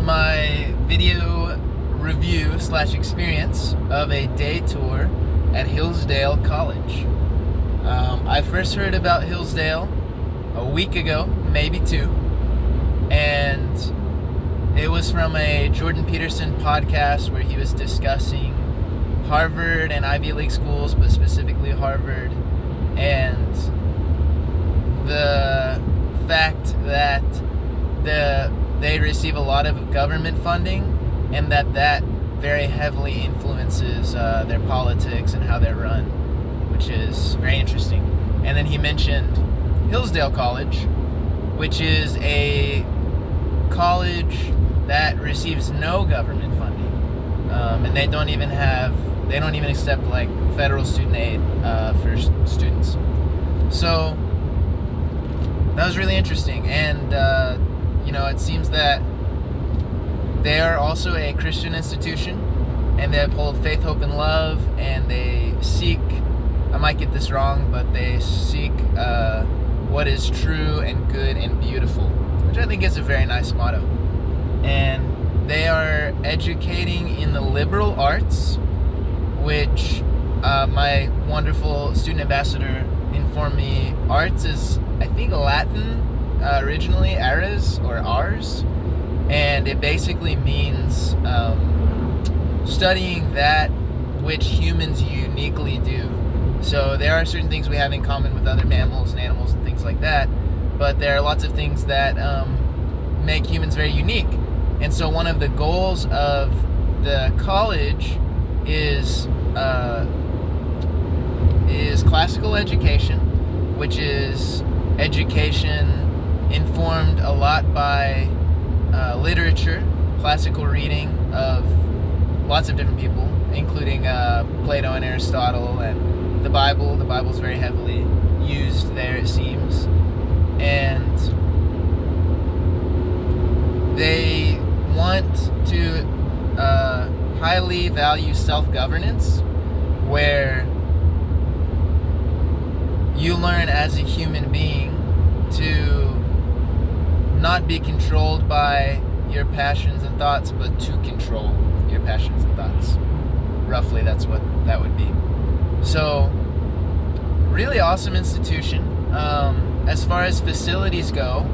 my video review / experience of a day tour at Hillsdale College. I first heard about Hillsdale a week ago, maybe two, and it was from a Jordan Peterson podcast where he was discussing Harvard and Ivy League schools, but specifically Harvard, and the fact that they receive a lot of government funding, and that very heavily influences their politics and how they're run, which is very interesting. And then he mentioned Hillsdale College, which is a college that receives no government funding, and they don't even accept like federal student aid for students. So that was really interesting, and it seems that they are also a Christian institution, and they uphold faith, hope, and love, and they seek, I might get this wrong, but they seek what is true and good and beautiful, which I think is a very nice motto. And they are educating in the liberal arts, which my wonderful student ambassador informed me arts is, I think, Latin originally, ares or ars, and it basically means studying that which humans uniquely do. So there are certain things we have in common with other mammals and animals and things like that, but there are lots of things that make humans very unique. And so one of the goals of the college is classical education, which is education informed a lot by literature, classical reading of lots of different people, including Plato and Aristotle and the Bible. The Bible is very heavily used there, it seems. And they want to highly value self-governance, where you learn as a human being to not be controlled by your passions and thoughts, but to control your passions and thoughts. Roughly, that's what that would be. So, really awesome institution. As far as facilities go,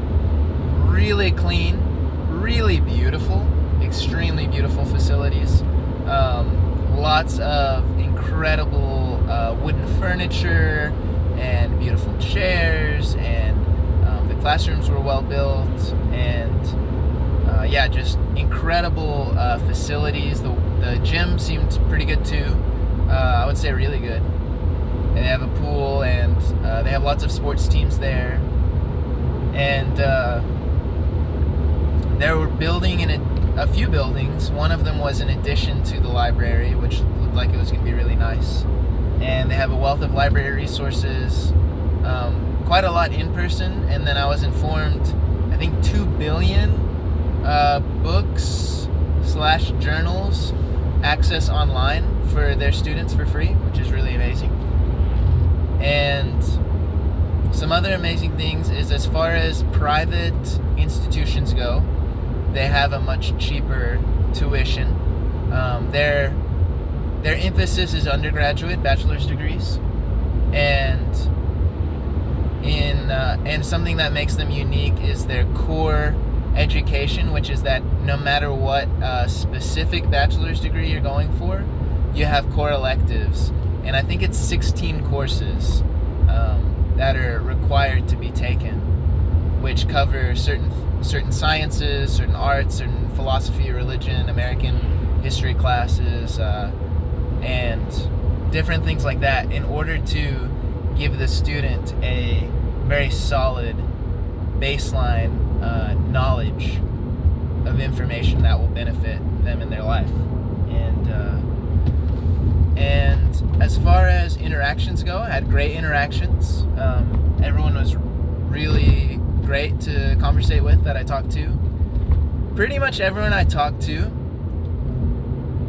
really clean, really beautiful, extremely beautiful facilities. Lots of incredible wooden furniture and beautiful chairs, and the classrooms were well built, and just incredible facilities. The gym seemed pretty good too. I would say really good. And they have a pool, and they have lots of sports teams there. And they were building in a few buildings. One of them was an addition to the library, which looked like it was going to be really nice. And they have a wealth of library resources, quite a lot in person. And then I was informed, I think 2 billion books / journals access online for their students for free, which is really amazing. And some other amazing things is, as far as private institutions go, they have a much cheaper tuition. Their emphasis is undergraduate, bachelor's degrees, and something that makes them unique is their core education, which is that no matter what specific bachelor's degree you're going for, you have core electives, and I think it's 16 courses that are required to be taken, which cover certain sciences, certain arts, certain philosophy, religion, American history classes, and different things like that, in order to give the student a very solid baseline knowledge of information that will benefit them in their life. And as far as interactions go, I had great interactions. Everyone was really great to conversate with that I talked to. Pretty much everyone I talked to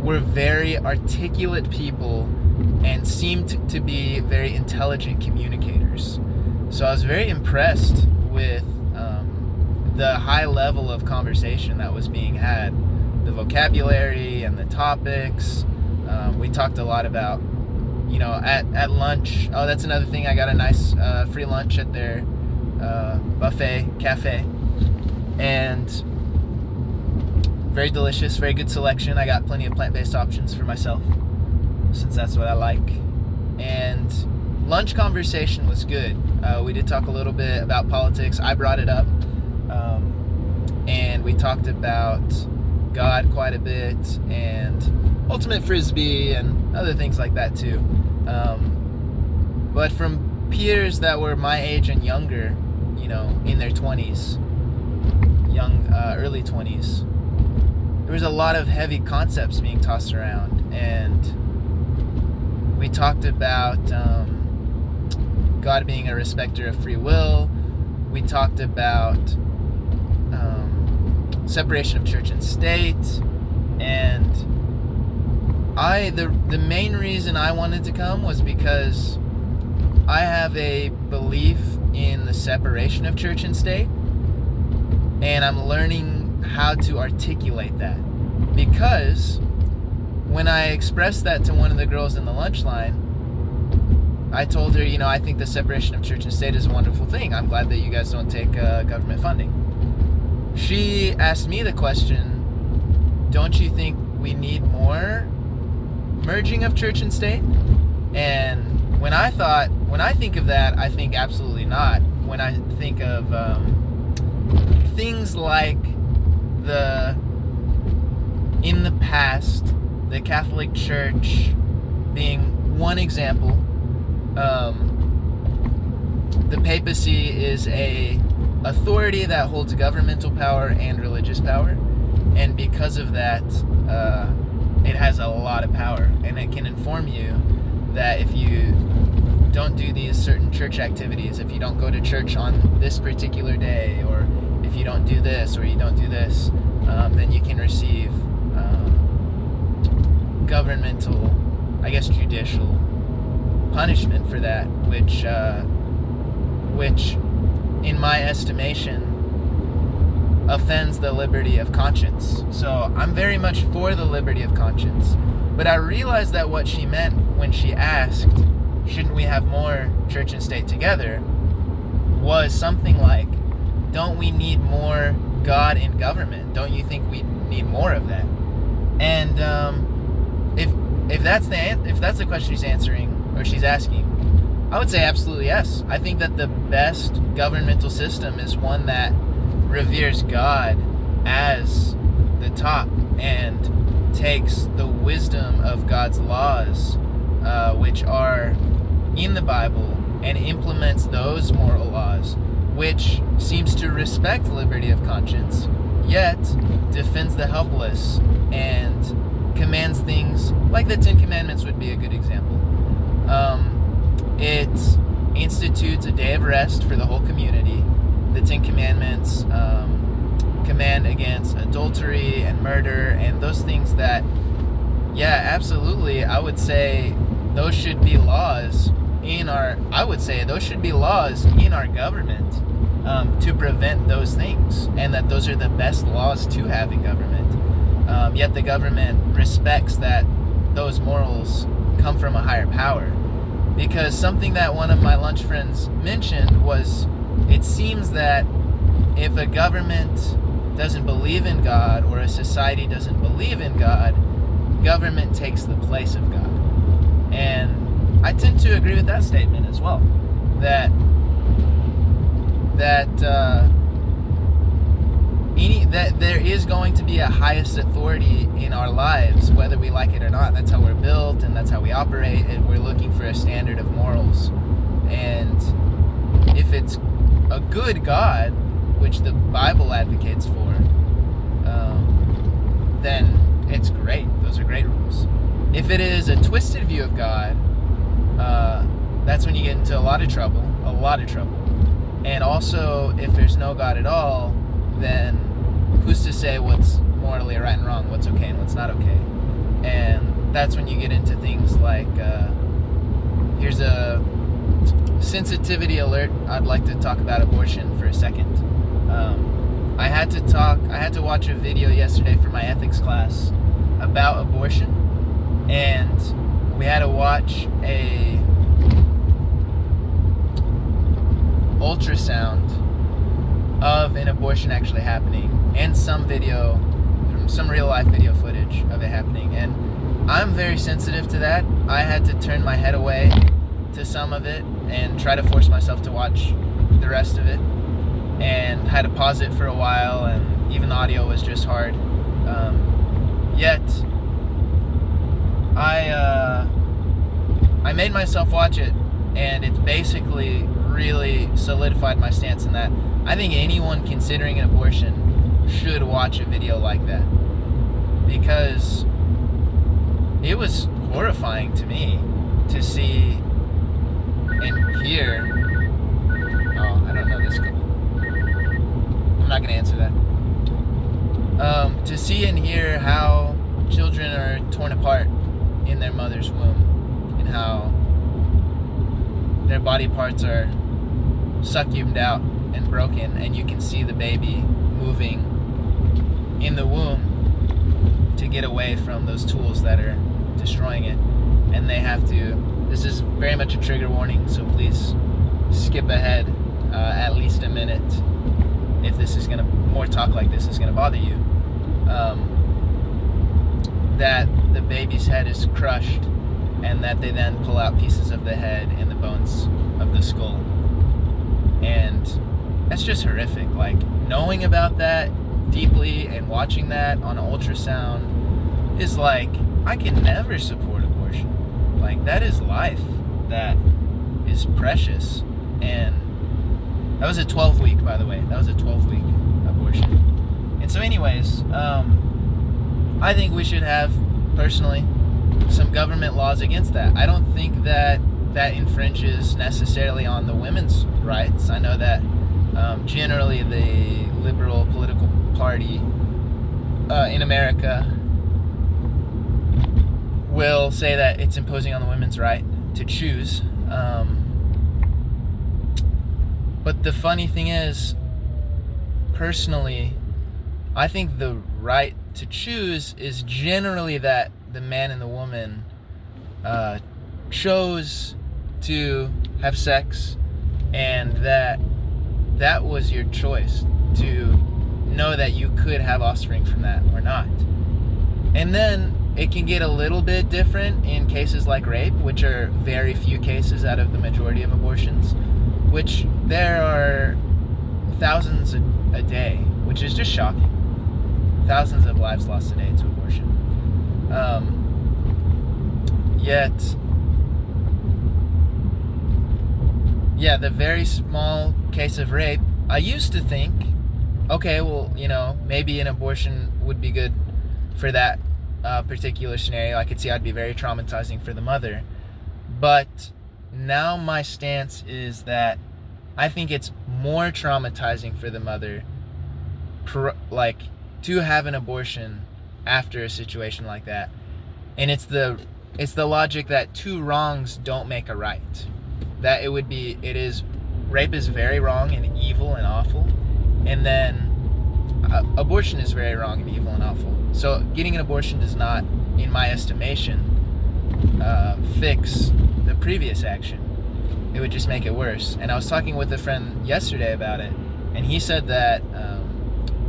were very articulate people and seemed to be very intelligent communicators. So I was very impressed with the high level of conversation that was being had, the vocabulary and the topics. We talked a lot about, at lunch. Oh, that's another thing. I got a nice free lunch at their buffet cafe, and very delicious, very good selection. I got plenty of plant-based options for myself, since that's what I like. And lunch conversation was good. We did talk a little bit about politics. I brought it up, and we talked about God quite a bit, and ultimate frisbee, and other things like that too. But from peers that were my age and younger, in their 20s, early 20s, there was a lot of heavy concepts being tossed around, and we talked about God being a respecter of free will. We talked about separation of church and state, and the main reason I wanted to come was because I have a belief in the separation of church and state, and I'm learning how to articulate that. Because when I expressed that to one of the girls in the lunch line, I told her, I think the separation of church and state is a wonderful thing. I'm glad that you guys don't take government funding. She asked me the question, don't you think we need more merging of church and state? And when I think of that, I think absolutely not. When I think of things like in the past, the Catholic Church being one example, the papacy is a authority that holds governmental power and religious power, and because of that, it has a lot of power, and it can inform you that if you don't do these certain church activities, if you don't go to church on this particular day, or if you don't do this or you don't do this, then you can receive governmental, judicial punishment for that, which in my estimation offends the liberty of conscience. So I'm very much for the liberty of conscience, but I realized that what she meant when she asked, shouldn't we have more church and state together, was something like, don't we need more God in government? Don't you think we need more of that? And if that's the question she's answering, or she's asking, I would say absolutely yes. I think that the best governmental system is one that reveres God as the top and takes the wisdom of God's laws, which are in the Bible, and implements those moral laws, which seems to respect liberty of conscience, yet defends the helpless and commands things like the Ten Commandments would be a good example. It institutes a day of rest for the whole community. The Ten Commandments command against adultery and murder and those things that, absolutely, I would say those should be laws in our government to prevent those things, and that those are the best laws to have in government. Yet the government respects that those morals come from a higher power. Because something that one of my lunch friends mentioned was, it seems that if a government doesn't believe in God, or a society doesn't believe in God, government takes the place of God. And I tend to agree with that statement as well. That there is going to be a highest authority in our lives, whether we like it or not. That's how we're built, and that's how we operate, and we're looking for a standard of morals. And if it's a good God, which the Bible advocates for, then it's great. Those are great rules. If it is a twisted view of God, that's when you get into a lot of trouble. And also, if there's no God at all, then who's to say what's morally right and wrong, what's okay and what's not okay? And that's when you get into things like, here's a sensitivity alert. I'd like to talk about abortion for a second. I had to watch a video yesterday for my ethics class about abortion, and we had to watch a ultrasound of an abortion actually happening, and some real life video footage of it happening. And I'm very sensitive to that. I had to turn my head away to some of it and try to force myself to watch the rest of it, and had to pause it for a while, and even the audio was just hard. Yet I made myself watch it, and it's basically really solidified my stance in that I think anyone considering an abortion should watch a video like that, because it was horrifying to me to see and hear. Oh, I don't know this couple. I'm not going to answer that. To see and hear how children are torn apart in their mother's womb, and how their body parts are succumbed out and broken, and you can see the baby moving in the womb to get away from those tools that are destroying it. And they have to, this is very much a trigger warning, so please skip ahead at least a minute if this is more talk like this is gonna bother you. That the baby's head is crushed, and that they then pull out pieces of the head and the bones of the skull. And that's just horrific. Like, knowing about that deeply and watching that on an ultrasound is like, I can never support abortion. Like, that is life that is precious. And that was a 12-week, by the way. That was a 12-week abortion. And so anyways, I think we should have, personally, some government laws against that. I don't think that infringes necessarily on the women's rights. I know that generally the liberal political party in America will say that it's imposing on the women's right to choose. But the funny thing is, personally, I think the right to choose is generally that the man and the woman chose to have sex, and that was your choice to know that you could have offspring from that or not. And then it can get a little bit different in cases like rape, which are very few cases out of the majority of abortions, which there are thousands a day, which is just shocking. Thousands of lives lost a day to abortion. Yet, yeah, the very small case of rape, I used to think, okay, well, maybe an abortion would be good for that particular scenario. I could see I'd be very traumatizing for the mother. But now my stance is that I think it's more traumatizing for the mother, to have an abortion after a situation like that. And it's the logic that two wrongs don't make a right. That rape is very wrong and evil and awful, and then abortion is very wrong and evil and awful. So getting an abortion does not, in my estimation, fix the previous action. It would just make it worse. And I was talking with a friend yesterday about it, and he said that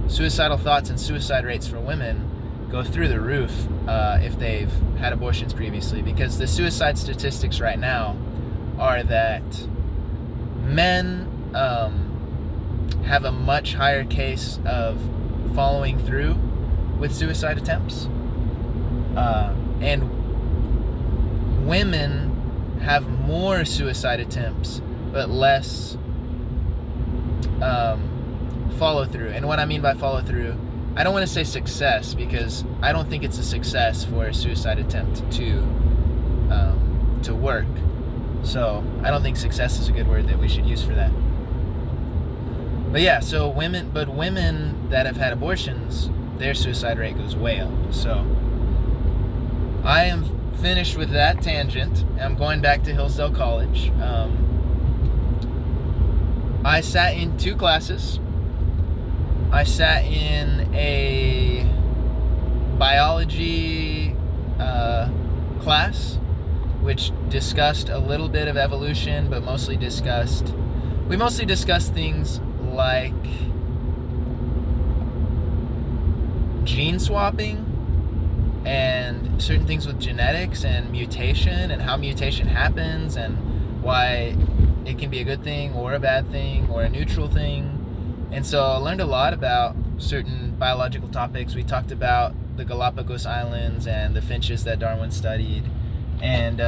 suicidal thoughts and suicide rates for women go through the roof if they've had abortions previously, because the suicide statistics right now are that men have a much higher case of following through with suicide attempts, and women have more suicide attempts but less follow through. And what I mean by follow through, I don't want to say success, because I don't think it's a success for a suicide attempt to work. So I don't think success is a good word that we should use for that. But yeah, so women that have had abortions, their suicide rate goes way up. So I am finished with that tangent. I'm going back to Hillsdale College. I sat in 2 classes. I sat in a biology class, which discussed a little bit of evolution, but mostly discussed things like gene swapping and certain things with genetics and mutation and how mutation happens and why it can be a good thing or a bad thing or a neutral thing. And so I learned a lot about certain biological topics. We talked about the Galapagos Islands and the finches that Darwin studied. And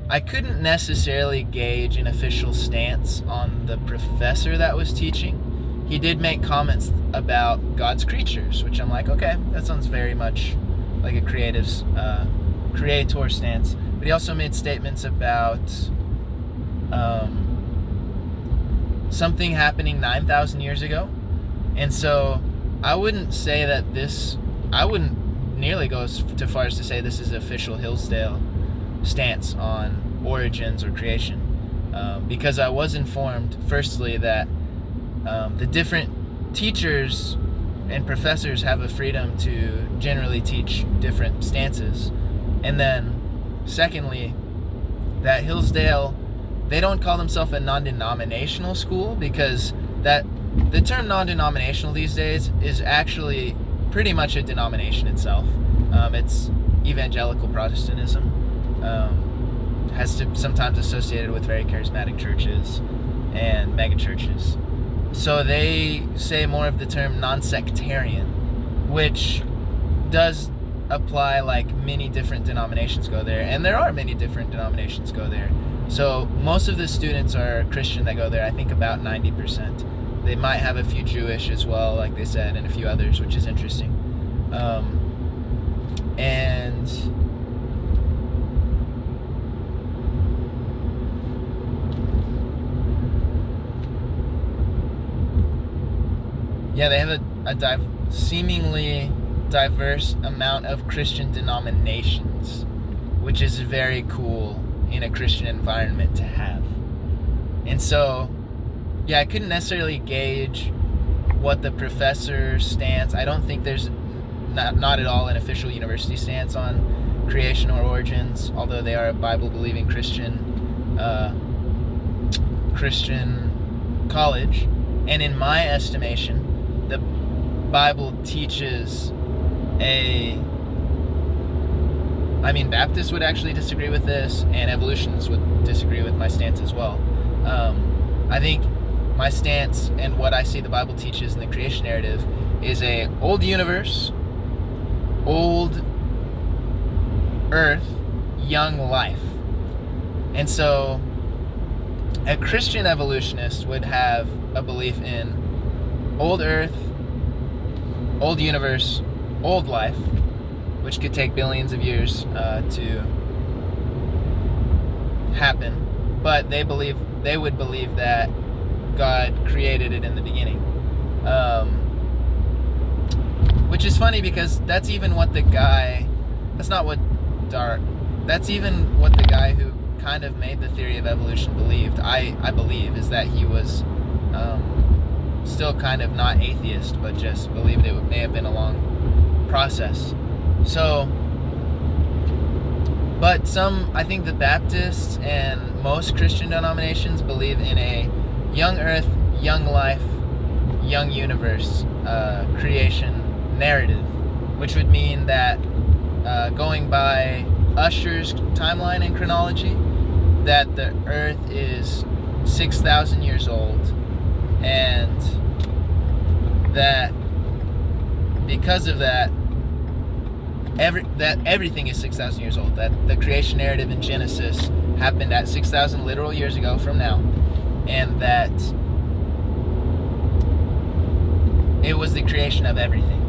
I couldn't necessarily gauge an official stance on the professor that was teaching. He did make comments about God's creatures, which I'm like, okay, that sounds very much like a creator stance. But he also made statements about something happening 9,000 years ago. And so I wouldn't nearly go too far as to say this is official Hillsdale stance on origins or creation, because I was informed, firstly, that the different teachers and professors have a freedom to generally teach different stances. And then, secondly, that Hillsdale, they don't call themselves a non-denominational school, because that the term non-denominational these days is actually pretty much a denomination itself. It's evangelical Protestantism. Has to sometimes associated with very charismatic churches and mega churches. So they say more of the term non-sectarian, which does apply, like many different denominations go there, and there are many different denominations go there. So most of the students are Christian that go there. I think about 90%. They might have a few Jewish as well, like they said, and a few others, which is interesting. And yeah, they have a seemingly diverse amount of Christian denominations, which is very cool in a Christian environment to have. And so, yeah, I couldn't necessarily gauge what the professor's stance. I don't think there's not at all an official university stance on creation or origins, although they are a Bible-believing Christian college. And in my estimation, the Bible teaches Baptists would actually disagree with this, and evolutionists would disagree with my stance as well. I think my stance and what I see the Bible teaches in the creation narrative is a old universe, old earth, young life. And so a Christian evolutionist would have a belief in old earth, old universe, old life, which could take billions of years to happen. But they would believe that God created it in the beginning. Which is funny, because that's even what the guy who kind of made the theory of evolution believed. I believe is that he was still kind of not atheist, but just believed it may have been a long process. So, but I think the Baptists and most Christian denominations believe in a young earth, young life, young universe creation narrative, which would mean that going by Ussher's timeline and chronology, that the earth is 6,000 years old, and that because of that, everything is 6,000 years old, that the creation narrative in Genesis happened at 6,000 literal years ago from now, and that it was the creation of everything,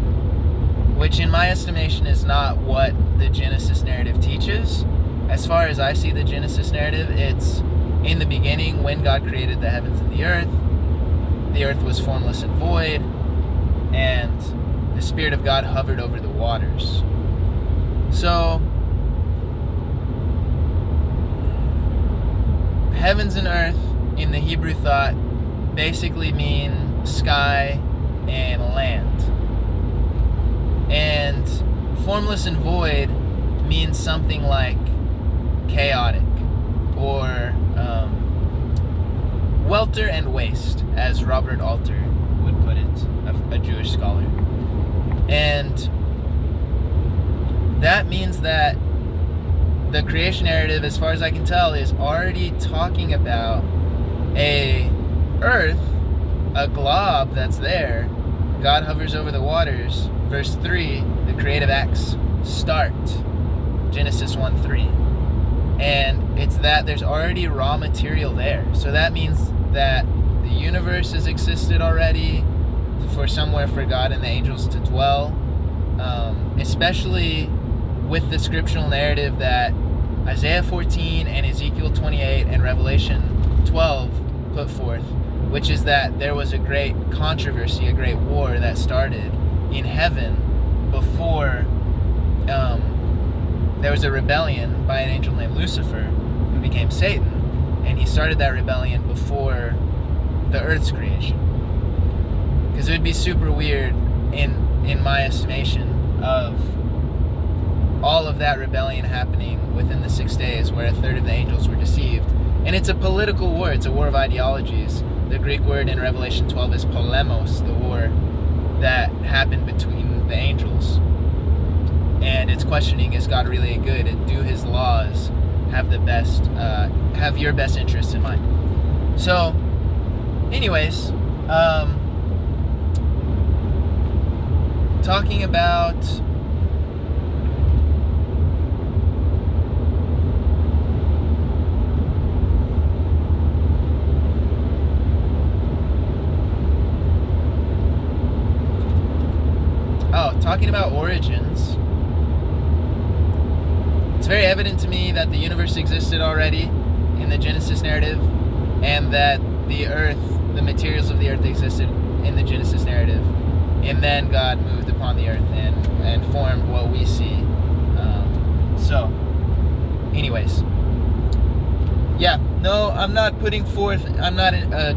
which in my estimation is not what the Genesis narrative teaches. As far as I see the Genesis narrative, it's in the beginning when God created the heavens and the earth was formless and void, and the Spirit of God hovered over the waters. So, heavens and earth in the Hebrew thought basically mean sky, and land. And formless and void means something like chaotic, or welter and waste, as Robert Alter would put it, a Jewish scholar. And that means that the creation narrative, as far as I can tell, is already talking about a earth, a glob that's there. God hovers over the waters. Verse 3, the creative acts start. Genesis 1:3. And it's that there's already raw material there. So that means that the universe has existed already for somewhere for God and the angels to dwell. Especially with the scriptural narrative that Isaiah 14 and Ezekiel 28 and Revelation 12 put forth, which is that there was a great controversy, a great war that started in heaven before there was a rebellion by an angel named Lucifer who became Satan, and he started that rebellion before the earth's creation. Because it would be super weird, in my estimation, of all of that rebellion happening within the 6 days, where a third of the angels were deceived. And it's a political war. It's a war of ideologies. The Greek word in Revelation 12 is polemos, the war that happened between the angels. And it's questioning, is God really good? And do his laws have have your best interests in mind? So, anyways, talking about origins. It's very evident to me that the universe existed already in the Genesis narrative, and that the earth, the materials of the earth, existed in the Genesis narrative. And then God moved upon the earth and formed what we see. So, anyways. Yeah, no, I'm not a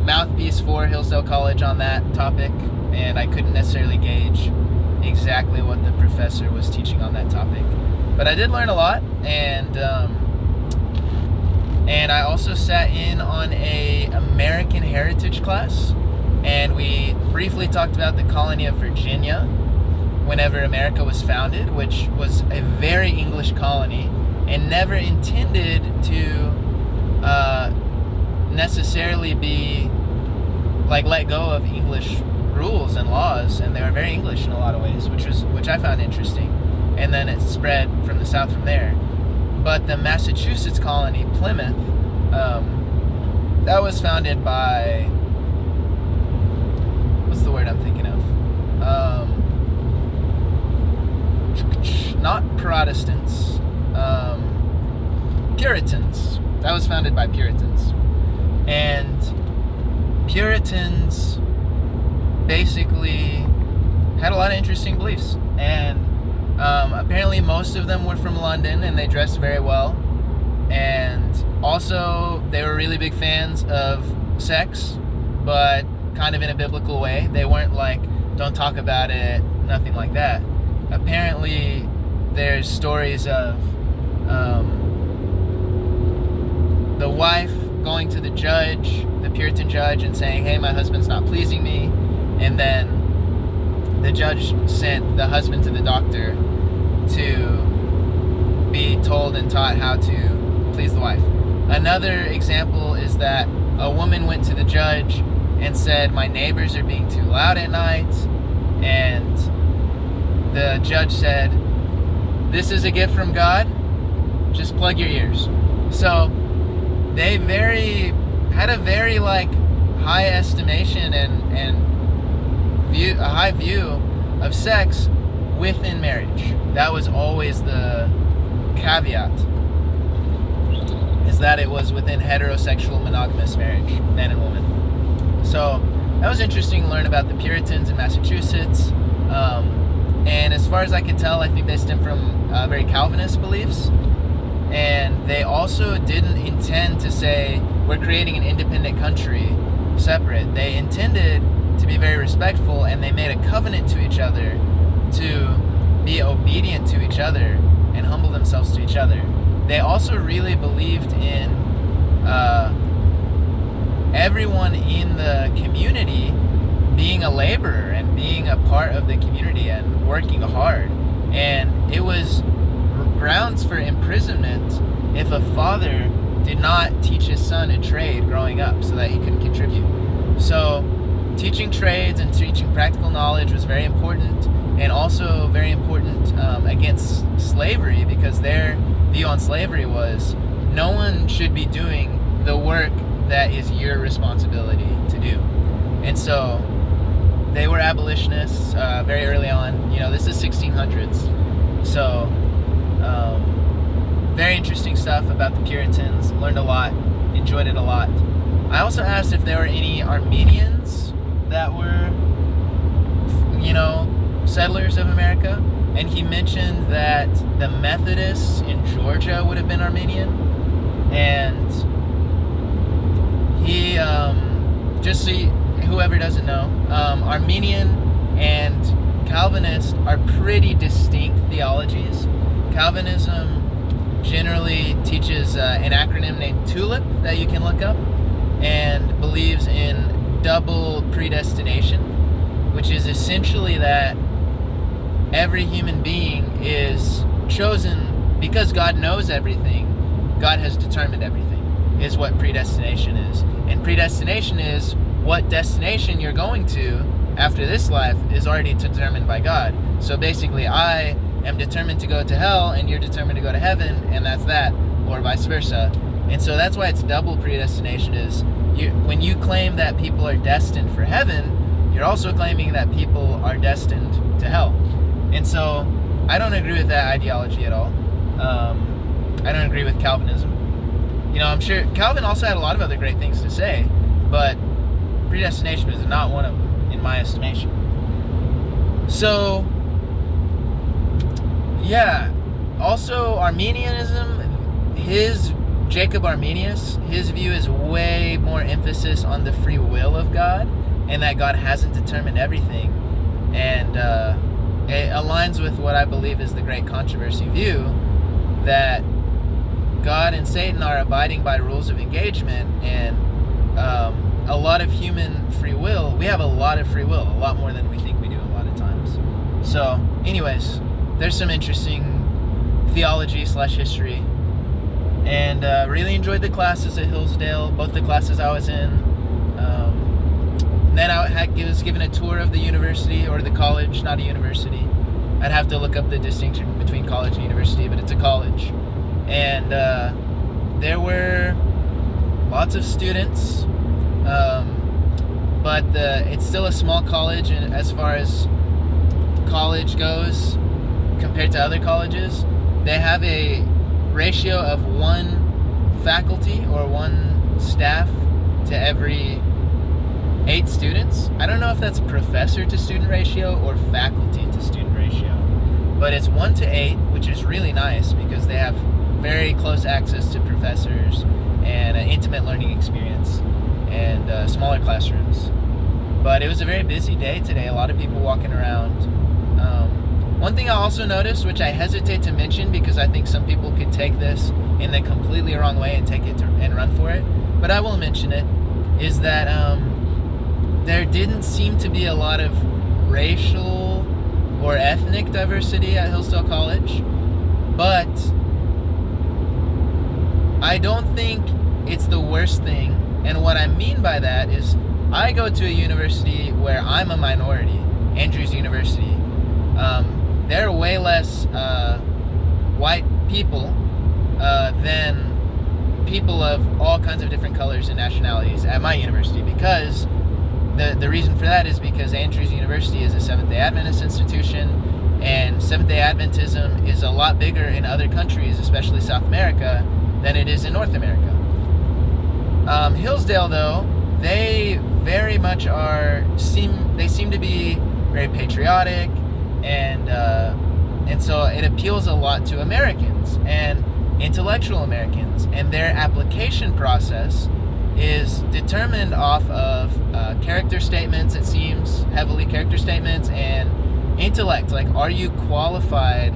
mouthpiece for Hillsdale College on that topic, and I couldn't necessarily gauge exactly what the professor was teaching on that topic. But I did learn a lot, and I also sat in on a American heritage class, and we briefly talked about the colony of Virginia whenever America was founded, which was a very English colony and never intended to necessarily be let go of English rules and laws, and they were very English in a lot of ways, which I found interesting. And then it spread from the south from there. But the Massachusetts colony, Plymouth, that was founded by, what's the word I'm thinking of? Not Protestants, Puritans. That was founded by Puritans. And Puritans basically had a lot of interesting beliefs. And apparently most of them were from London, and they dressed very well. And also, they were really big fans of sex, but kind of in a biblical way. They weren't like, don't talk about it, nothing like that. Apparently, there's stories of the wife going to the judge, the Puritan judge, and saying, hey, my husband's not pleasing me. And then the judge sent the husband to the doctor to be told and taught how to please the wife. Another example is that a woman went to the judge and said, my neighbors are being too loud at night. And the judge said, this is a gift from God, just plug your ears. So they had a very high estimation and a high view of sex within marriage. That was always the caveat, is that it was within heterosexual monogamous marriage, man and woman. So that was interesting to learn about the Puritans in Massachusetts. And as far as I can tell, I think they stem from very Calvinist beliefs. And they also didn't intend to say, we're creating an independent country separate. They intended to be very respectful, and they made a covenant to each other to be obedient to each other and humble themselves to each other. They also really believed in everyone in the community being a laborer and being a part of the community and working hard. And it was grounds for imprisonment if a father did not teach his son a trade growing up so that he could contribute. So teaching trades and teaching practical knowledge was very important, and also very important against slavery, because their view on slavery was no one should be doing the work that is your responsibility to do. And so they were abolitionists very early on. This is 1600s. So very interesting stuff about the Puritans. Learned a lot, enjoyed it a lot. I also asked if there were any Armenians that were, settlers of America, and he mentioned that the Methodists in Georgia would have been Armenian. And he, just so whoever doesn't know, Armenian and Calvinist are pretty distinct theologies. Calvinism generally teaches an acronym named TULIP that you can look up, and believes in double predestination, which is essentially that every human being is chosen because God knows everything. God has determined everything, is what predestination is. And predestination is what destination you're going to after this life is already determined by God. So basically, I am determined to go to hell and you're determined to go to heaven, and that's that, or vice versa. And so that's why it's double predestination. Is when you claim that people are destined for heaven, you're also claiming that people are destined to hell. And so I don't agree with that ideology at all. I don't agree with Calvinism. I'm sure Calvin also had a lot of other great things to say, but predestination is not one of them, in my estimation. So, yeah. Also, Arminianism, Jacob Arminius, his view is way more emphasis on the free will of God, and that God hasn't determined everything. And it aligns with what I believe is the great controversy view, that God and Satan are abiding by rules of engagement, and a lot of human free will. We have a lot of free will, a lot more than we think we do a lot of times. So, anyways, there's some interesting theology/history, and really enjoyed the classes at Hillsdale, both the classes I was in. Then I was given a tour of the university, or the college, not a university. I'd have to look up the distinction between college and university, but it's a college. And there were lots of students, but it's still a small college, and as far as college goes compared to other colleges, they have a ratio of one faculty or one staff to every 8 students. I don't know if that's professor to student ratio or faculty to student ratio, but it's 1 to 8, which is really nice because they have very close access to professors and an intimate learning experience, and smaller classrooms. But it was a very busy day today, a lot of people walking around. One thing I also noticed, which I hesitate to mention because I think some people could take this in the completely wrong way and take it and run for it, but I will mention it, is that there didn't seem to be a lot of racial or ethnic diversity at Hillsdale College, but I don't think it's the worst thing. And what I mean by that is I go to a university where I'm a minority, Andrews University. There are way less white people than people of all kinds of different colors and nationalities at my university, because the reason for that is because Andrews University is a Seventh-day Adventist institution, and Seventh-day Adventism is a lot bigger in other countries, especially South America, than it is in North America. Hillsdale, though, they very much seem to be very patriotic, and so it appeals a lot to Americans and intellectual Americans, and their application process is determined off of character statements, it seems, heavily character statements, and intellect. Like, are you qualified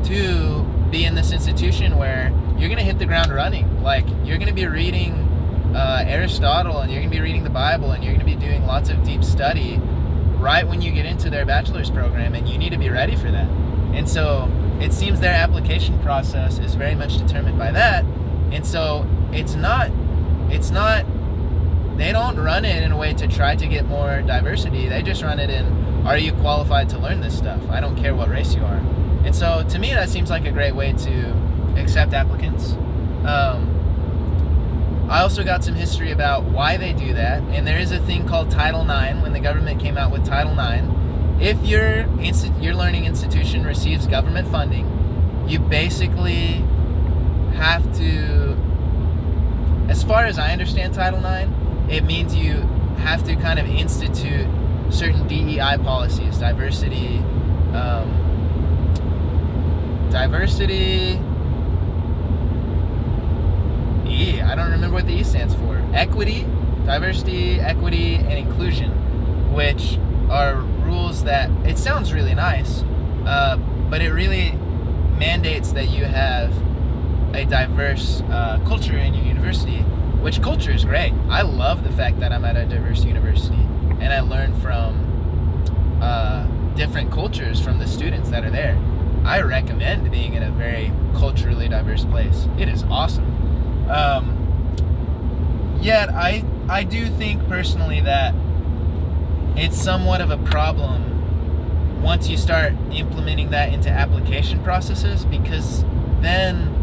to be in this institution where you're going to hit the ground running? Like, you're going to be reading Aristotle, and you're going to be reading the Bible, and you're going to be doing lots of deep study right when you get into their bachelor's program, and you need to be ready for that. And so it seems their application process is very much determined by that. And so it's not, they don't run it in a way to try to get more diversity. They just run it in, are you qualified to learn this stuff? I don't care what race you are. And so to me, that seems like a great way to accept applicants. I also got some history about why they do that. And there is a thing called Title IX. When the government came out with Title IX, if your learning institution receives government funding, you basically have to, as far as I understand Title IX, it means you have to kind of institute certain DEI policies, diversity, I don't remember what the E stands for. Equity, diversity, equity, and inclusion, which are rules that, it sounds really nice, but it really mandates that you have a diverse culture in your university, which culture is great. I love the fact that I'm at a diverse university, and I learn from different cultures from the students that are there. I recommend being in a very culturally diverse place. It is awesome. Yet I do think personally that it's somewhat of a problem once you start implementing that into application processes, because then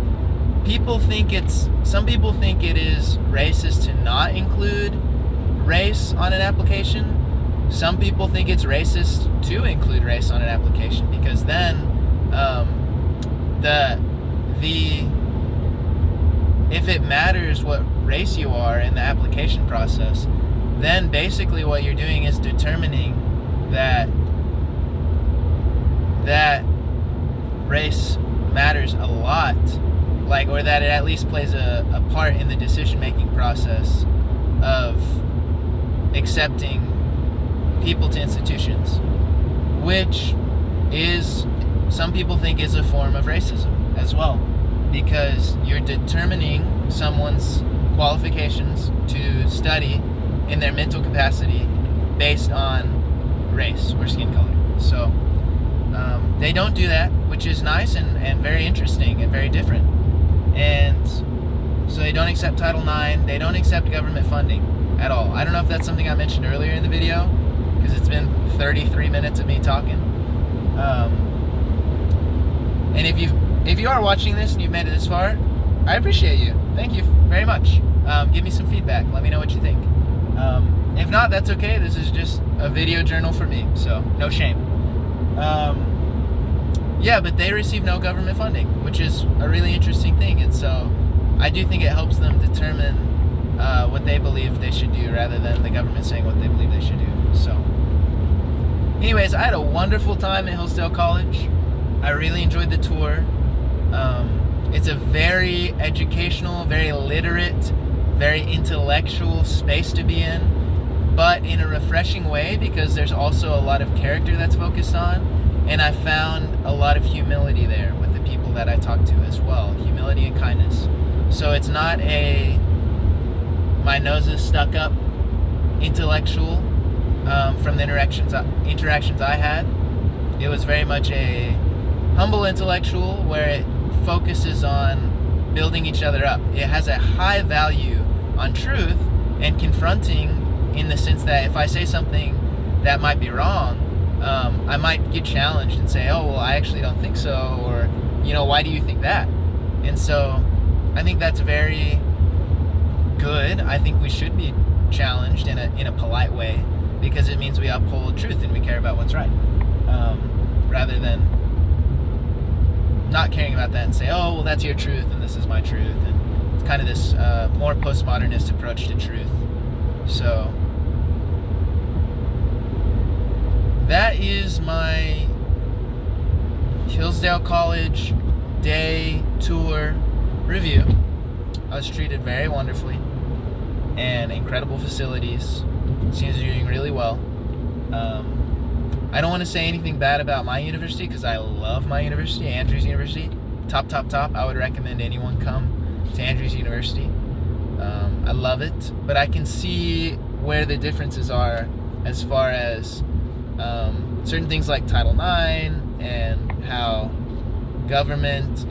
some people think it is racist to not include race on an application. Some people think it's racist to include race on an application, because then if it matters what race you are in the application process, then basically what you're doing is determining that race matters a lot, like, or that it at least plays a part in the decision-making process of accepting people to institutions, which is, some people think, is a form of racism as well, because you're determining someone's qualifications to study in their mental capacity based on race or skin color. So they don't do that, which is nice and very interesting and very different. And so they don't accept Title IX. They don't accept government funding at all. I don't know if that's something I mentioned earlier in the video, because it's been 33 minutes of me talking. And if you are watching this and you've made it this far, I appreciate you. Thank you very much. Give me some feedback. Let me know what you think. If not, that's okay. This is just a video journal for me, so no shame. Yeah, but they receive no government funding, which is a really interesting thing. And so I do think it helps them determine what they believe they should do, rather than the government saying what they believe they should do. So anyways, I had a wonderful time at Hillsdale College. I really enjoyed the tour. It's a very educational, very literate, very intellectual space to be in, but in a refreshing way, because there's also a lot of character that's focused on, and I found a lot of humility there with the people that I talked to as well. Humility and kindness. So it's not a my nose is stuck up intellectual from the interactions I had. It was very much a humble intellectual where it focuses on building each other up. It has a high value on truth and confronting, in the sense that if I say something that might be wrong, I might get challenged and say, oh, well, I actually don't think so, or, why do you think that? And so I think that's very good. I think we should be challenged in a polite way, because it means we uphold truth and we care about what's right, rather than not caring about that and say, oh, well, that's your truth and this is my truth. And it's kind of this more postmodernist approach to truth. So that is my Hillsdale College day tour review. I was treated very wonderfully. and incredible facilities. Seems to be doing really well. I don't want to say anything bad about my university because I love my university, Andrews University. Top. I would recommend anyone come to Andrews University. I love it, but I can see where the differences are as far as certain things like Title IX and how government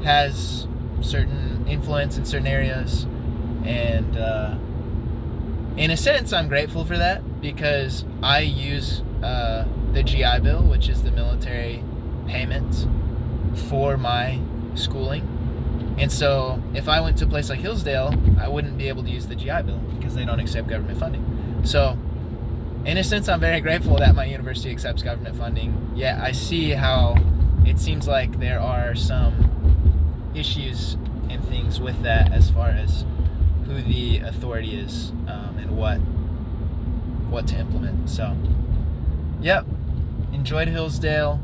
has certain influence in certain areas. And in a sense, I'm grateful for that because I use the GI Bill, which is the military payment for my schooling. And so if I went to a place like Hillsdale, I wouldn't be able to use the GI Bill because they don't accept government funding. So in a sense, I'm very grateful that my university accepts government funding. Yet I see how it seems like there are some issues and things with that as far as who the authority is and what to implement. So, yep, enjoyed Hillsdale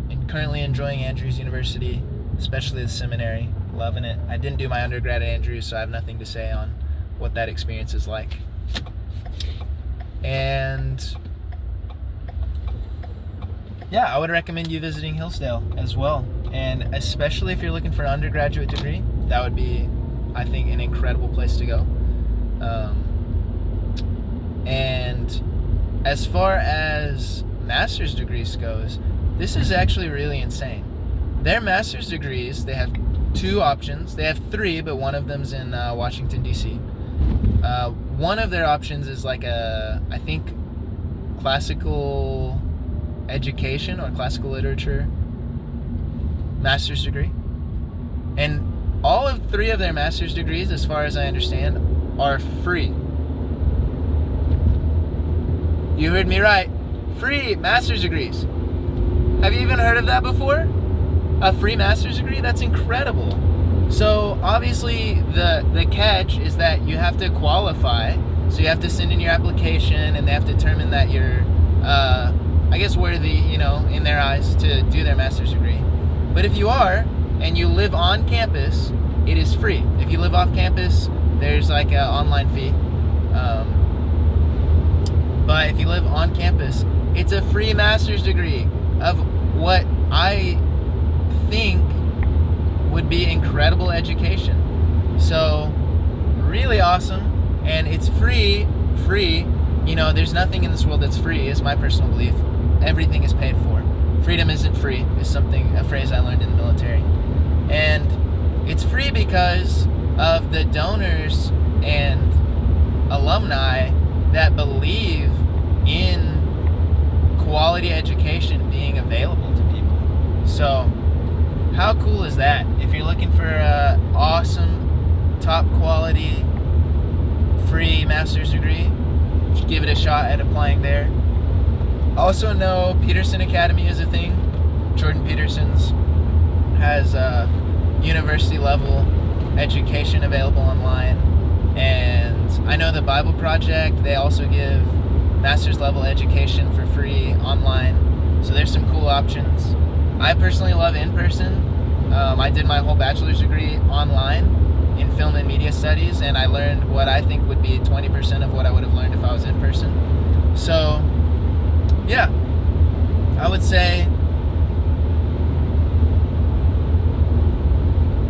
and currently enjoying Andrews University, especially the seminary. Loving it. I didn't do my undergrad at Andrews, so I have nothing to say on what that experience is like. And yeah, I would recommend you visiting Hillsdale as well. And especially if you're looking for an undergraduate degree, that would be, I think, an incredible place to go. And as far as master's degrees goes, this is actually really insane. Their master's degrees, they have 2 options. They have 3, but one of them's in Washington, D.C. One of their options is like I think, classical education or classical literature master's degree. And all of 3 of their master's degrees, as far as I understand, are free. You heard me right. Free master's degrees. Have you even heard of that before? A free master's degree? That's incredible. So obviously the catch is that you have to qualify. So you have to send in your application and they have to determine that you're, I guess, worthy, in their eyes to do their master's degree. But if you are, and you live on campus, it is free. If you live off campus, there's like an online fee. But if you live on campus, it's a free master's degree of what I think would be incredible education. So really awesome, and it's free. There's nothing in this world that's free, is my personal belief. Everything is paid for. Freedom isn't free is a phrase I learned in the military. And it's free because of the donors and alumni that believe in quality education being available to people. So how cool is that? If you're looking for an awesome, top quality, free master's degree, just give it a shot at applying there. Also know Peterson Academy is a thing. Jordan Peterson's has university level education available online. And I know the Bible Project, they also give master's level education for free online. So there's some cool options. I personally love in-person. I did my whole bachelor's degree online in film and media studies, and I learned what I think would be 20% of what I would have learned if I was in person. So yeah, I would say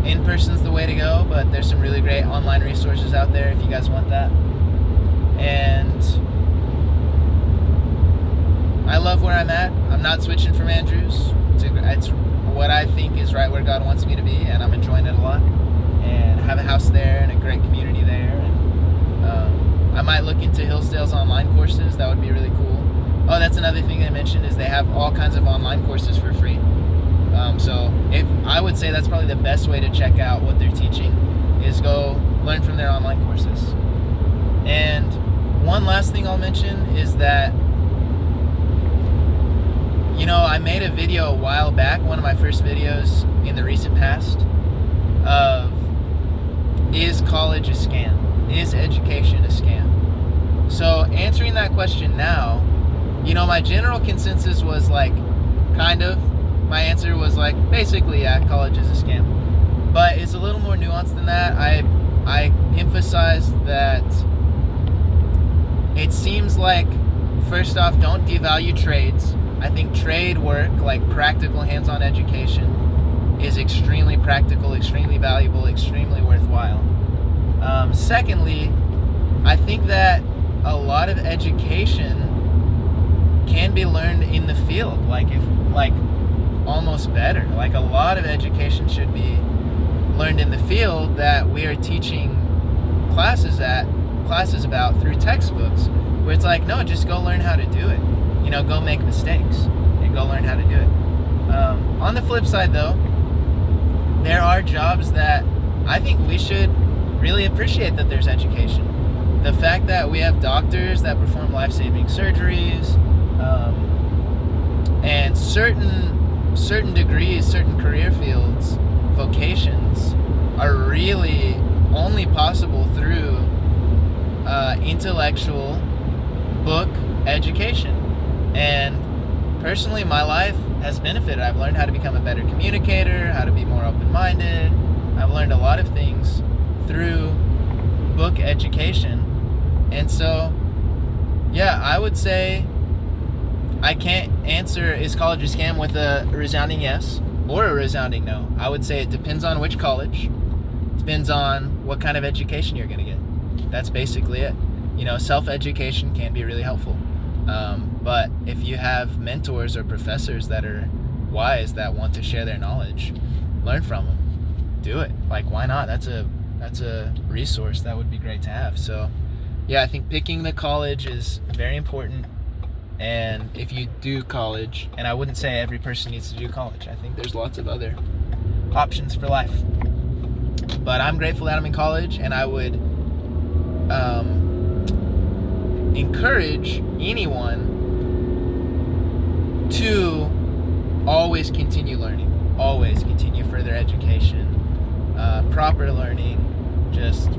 in-person's the way to go, but there's some really great online resources out there if you guys want that. And I love where I'm at. I'm not switching from Andrews. It's what I think is right where God wants me to be, and I'm enjoying it a lot. And I have a house there and a great community there. And I might look into Hillsdale's online courses. That would be really cool. Oh, that's another thing I mentioned is they have all kinds of online courses for free. So I would say that's probably the best way to check out what they're teaching is go learn from their online courses. And one last thing I'll mention is that, I made a video a while back, one of my first videos in the recent past, of is college a scam? Is education a scam? So answering that question now, my general consensus was like, kind of. My answer was like, basically, yeah, college is a scam. But it's a little more nuanced than that. I emphasized that it seems like, first off, don't devalue trades. I think trade work, like practical hands-on education, is extremely practical, extremely valuable, extremely worthwhile. Secondly, I think that a lot of education can be learned in the field, almost better. Like, a lot of education should be learned in the field that we are teaching classes about through textbooks, where it's like, no, just go learn how to do it. Go make mistakes and go learn how to do it. On the flip side, though, there are jobs that I think we should really appreciate that there's education. The fact that we have doctors that perform life-saving surgeries, and certain degrees, certain career fields, vocations, are really only possible through intellectual book education. And personally, my life has benefited. I've learned how to become a better communicator, how to be more open-minded. I've learned a lot of things through book education. And so, yeah, I would say I can't answer is college a scam with a resounding yes or a resounding no. I would say it depends on which college. Depends on what kind of education you're going to get. That's basically it. Self-education can be really helpful. But if you have mentors or professors that are wise, that want to share their knowledge, learn from them. Do it. Why not? That's a resource that would be great to have. So, yeah, I think picking the college is very important. And if you do college, and I wouldn't say every person needs to do college. I think there's lots of other options for life. But I'm grateful that I'm in college, and I would encourage anyone to always continue learning, always continue further education, proper learning, just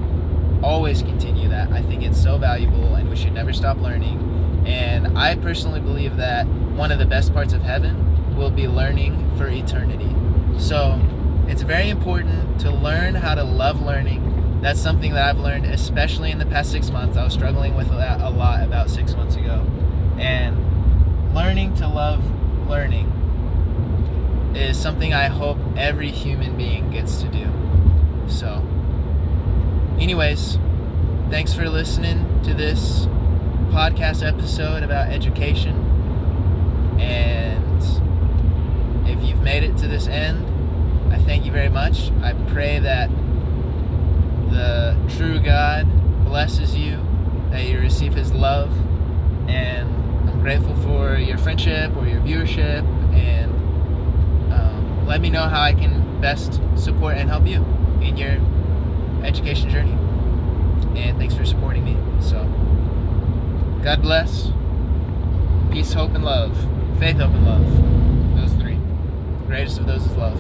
always continue that. I think it's so valuable, and we should never stop learning. And I personally believe that one of the best parts of heaven will be learning for eternity. So it's very important to learn how to love learning. That's something that I've learned, especially in the past 6 months. I was struggling with that a lot about 6 months ago. And learning to love learning is something I hope every human being gets to do. So, anyways, thanks for listening to this podcast episode about education. And if you've made it to this end, I thank you very much. I pray that the true God blesses you, that you receive His love, and I'm grateful for your friendship or your viewership, and let me know how I can best support and help you in your education journey. And thanks for supporting me. So, God bless. Peace, hope, and love. Faith, hope, and love. Those three. The greatest of those is love.